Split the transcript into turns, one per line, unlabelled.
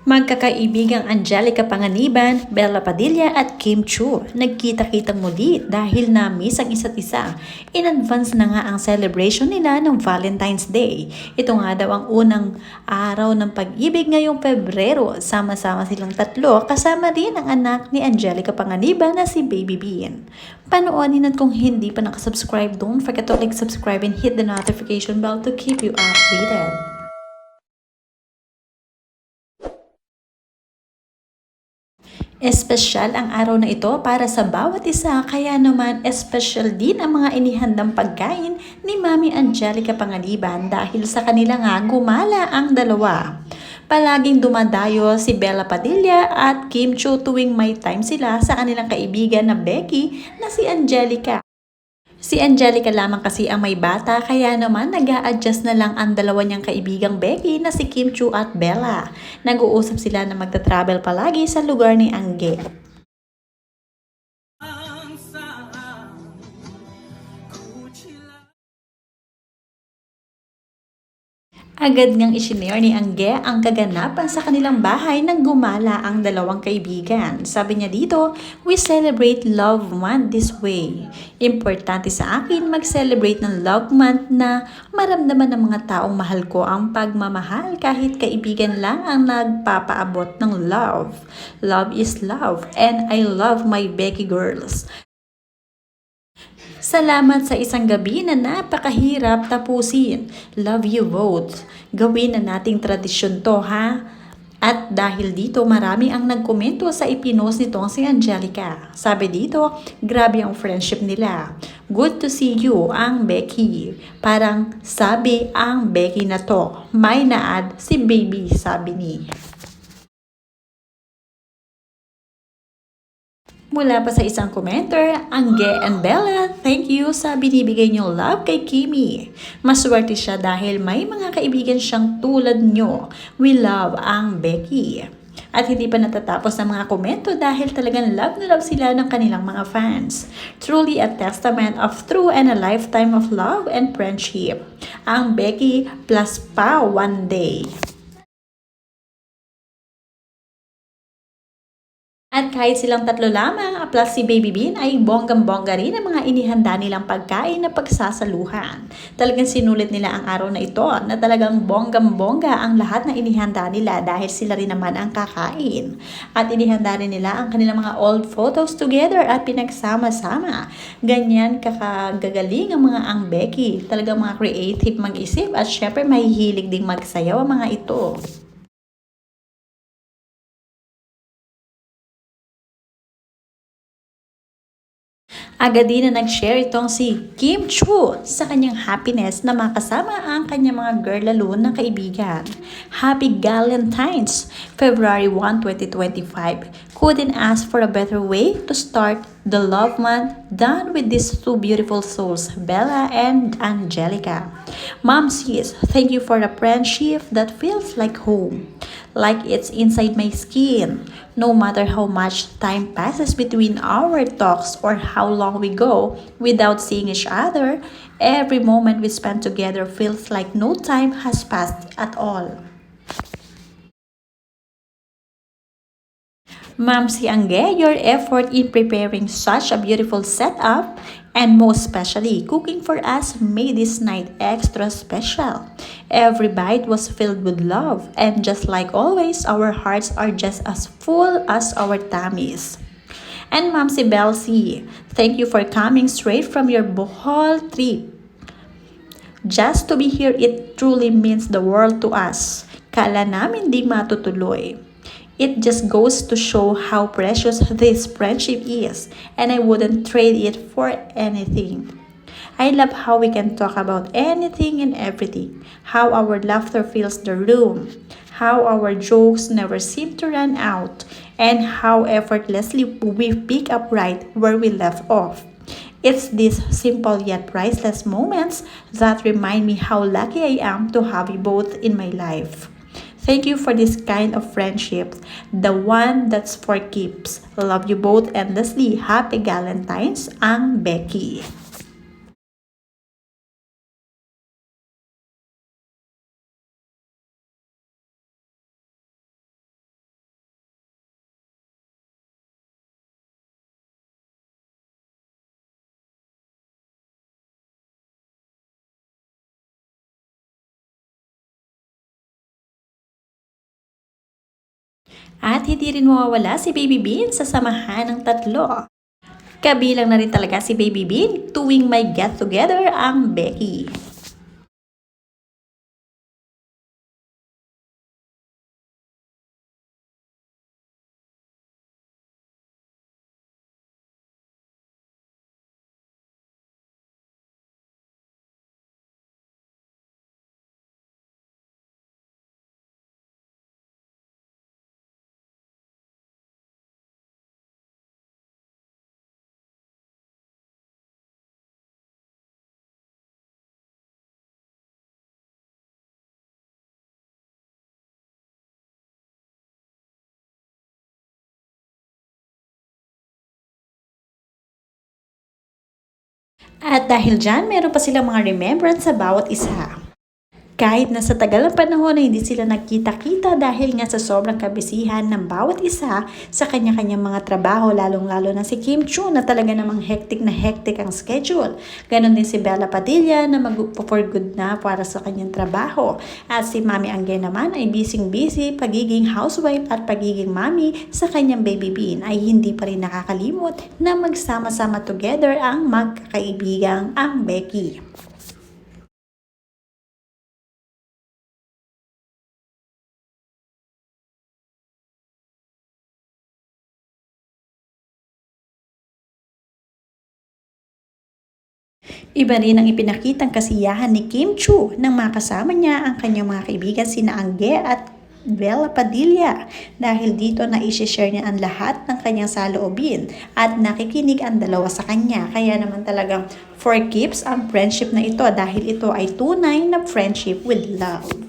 Magkakaibigang Angelica Panganiban, Bella Padilla at Kim Chu nagkita-kitang muli dahil na-miss ang isa't isa. In advance na nga ang celebration nila ng Valentine's Day. Ito nga daw ang unang araw ng pag-ibig ngayong Pebrero. Sama-sama silang tatlo kasama rin ang anak ni Angelica Panganiban na si Baby Bean. Panoorin at kung hindi pa nakasubscribe, don't forget to like, subscribe and hit the notification bell to keep you updated. Espesyal ang araw na ito para sa bawat isa, kaya naman espesyal din ang mga inihandang pagkain ni Mami Angelica Panganiban dahil sa kanila nga gumala ang dalawa. Palaging dumadayo si Bella Padilla at Kim Chu tuwing may time sila sa kanilang kaibigan na Becky na si Angelica. Si Angelica lamang kasi ang may bata, kaya naman nag-a-adjust na lang ang dalawa niyang kaibigang Becky na si Kim Chu at Bella. Nag-uusap sila na magta-travel palagi sa lugar ni Angge. Agad ngang isinare ni Angge ang kaganapan sa kanilang bahay nang gumala ang dalawang kaibigan. Sabi niya dito, "We celebrate Love Month this way. Importante sa akin mag-celebrate ng Love Month na maramdaman ng mga taong mahal ko ang pagmamahal kahit kaibigan lang ang nagpapaabot ng love. Love is love and I love my Becky girls." Salamat sa isang gabi na napakahirap tapusin. Love you both. Gawin na nating tradisyon to, ha? At dahil dito marami ang nagkomento sa ipinost nitong si Angelica. Sabi dito, grabe ang friendship nila. Good to see you, ang Becky. Parang sabi ang Becky na to. May na-add si Baby, sabi ni. Mula pa sa isang commenter, Angge and Bella, thank you sa binibigay niyong love kay Kimi. Maswerte siya dahil may mga kaibigan siyang tulad niyo. We love ang Becky. At hindi pa natatapos ang mga komento dahil talagang love na love sila ng kanilang mga fans. Truly a testament of true and a lifetime of love and friendship. Ang Becky plus pa one day. At kahit silang tatlo lamang, plus si Baby Bean ay bonggang-bongga rin ang mga inihanda nilang pagkain na pagsasaluhan. Talagang sinulit nila ang araw na ito na talagang bonggang-bongga ang lahat na inihanda nila dahil sila rin naman ang kakain. At inihanda rin nila ang kanilang mga old photos together at pinagsama-sama. Ganyan kakagagaling ang mga Ang Becky. Talagang mga creative mag-isip at syempre mahihilig ding magsayaw ang mga ito. Agad din na nag-share itong si Kim Chu sa kanyang happiness na makasama ang kanyang mga girl lalo na kaibigan. Happy Galentine's, February 1, 2025. Couldn't ask for a better way to start the love month than with these two beautiful souls, Bella and Angelica. Mom says, thank you for the friendship that feels like home. Like it's inside my skin. No matter how much time passes between our talks or how long we go without seeing each other, every moment we spend together feels like no time has passed at all. Ma'am si Angge, your effort in preparing such a beautiful setup and most especially cooking for us made this night extra special. Every bite was filled with love and just like always, our hearts are just as full as our tummies. And Ma'am si Belsi, thank you for coming straight from your Bohol trip. Just to be here, it truly means the world to us. Kala namin di matutuloy. It just goes to show how precious this friendship is, and I wouldn't trade it for anything. I love how we can talk about anything and everything, how our laughter fills the room, how our jokes never seem to run out, and how effortlessly we pick up right where we left off. It's these simple yet priceless moments that remind me how lucky I am to have you both in my life. Thank you for this kind of friendship, the one that's for keeps. Love you both endlessly. Happy Galentine's, ang Becky. At hindi rin mawawala si Baby Bean sa samahan ng tatlo. Kabilang na rin talaga si Baby Bean tuwing may get-together ang Becky. At dahil dyan, meron pa silang mga remembrance sa bawat isa. Kahit na sa tagal ng panahon na hindi sila nagkita-kita dahil nga sa sobrang kabisihan ng bawat isa sa kanya-kanyang mga trabaho, lalong-lalo na si Kim Chu na talaga namang hectic na hectic ang schedule. Ganon din si Bella Padilla na mag-for good na para sa kanyang trabaho. At si Mami Angge naman ay busy-busy, pagiging housewife at pagiging mami sa kanyang baby Bean ay hindi pa rin nakakalimot na magsama-sama together ang magkakaibigang ang Becky. Iba rin ang ipinakitang kasiyahan ni Kim Chu nang makasama niya ang kanyang mga kaibigan sina Angge at Bella Padilla. Dahil dito na i-share niya ang lahat ng kanyang saloobin at nakikinig ang dalawa sa kanya. Kaya naman talagang for keeps ang friendship na ito dahil ito ay tunay na friendship with love.